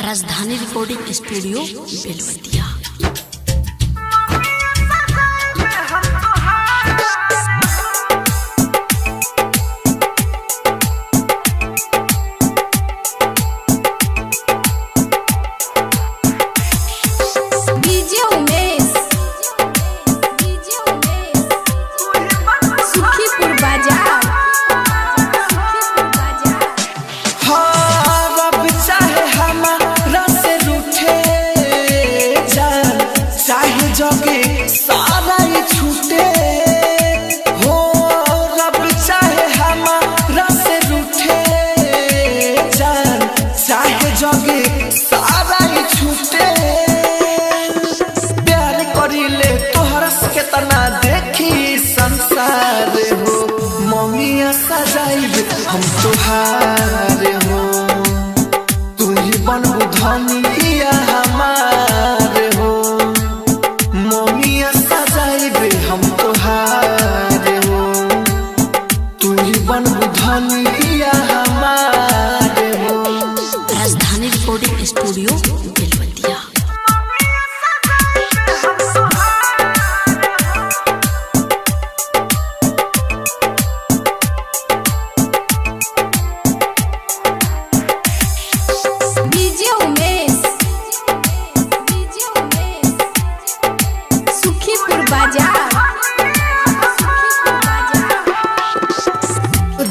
राजधानी recording studio Belwatia. सारा ही छूटे हो रब चाहे हमारा से रूठे जान चाहे जगे सारा ही छूटे प्यार करिले तोहरा के तना देखी संसार हो मम्मिया सजाइब हम तोहार हो तू ही बनबू धनिया हमार हो हम तोहार हो तू ही बनबू धनिया हमार हो। राजधानी रिकॉर्डिंग स्टूडियो बेलवतिया।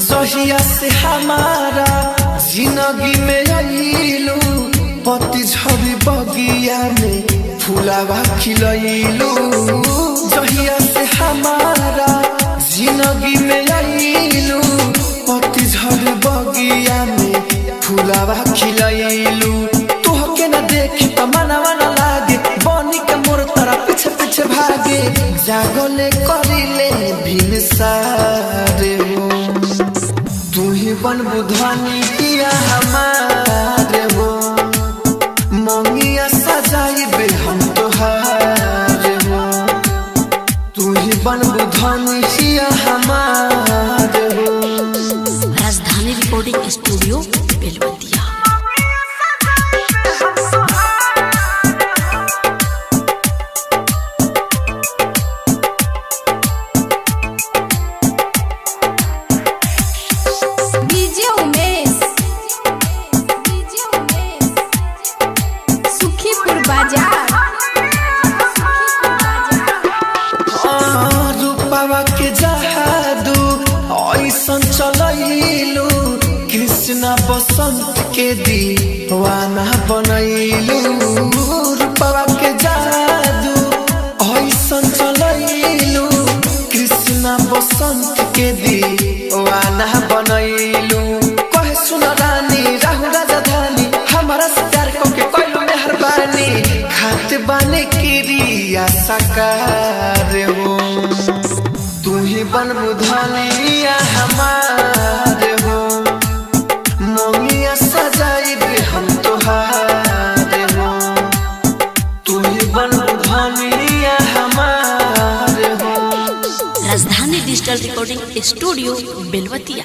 जहिया से हमारा जिंदगी में आइलू पति झड़ी बगिया में फुलावा खिलैलू जहिया से हमारा जिंदगी में आइलू पति झड़ी बगिया में फुलावा खिलैलू तोहके न देखी त मनवा न लागे बनी के मोर तरह पीछे पीछे भागे जागले करिले भीन सारे हो तू ही बनबू धनिया हमार हो मम्मिया सजाइबे हम तोहार हो तू ही बनबू धनिया हमार हो। राजधानी रिकॉर्डिंग स्टूडियो बेलवतिया। के जादू ऐसन चलैलू कृष्णा बसंत के दीवाना बनैलू रूपवा के जादू ऐसन चलैलू कृष्णा बसंत के दीवाना बनैलू कहे सुन रानी राहु राजधानी हमारा से प्यार के कैलू मेहरबानी खात बने क्रिया साकार हो तू ही बनबू धनिया हमार हो मम्मिया सजाइबे हम तोहार हो तू ही बनबू धनिया हमार हो। राजधानी डिजिटल रिकॉर्डिंग स्टूडियो बेलवतिया।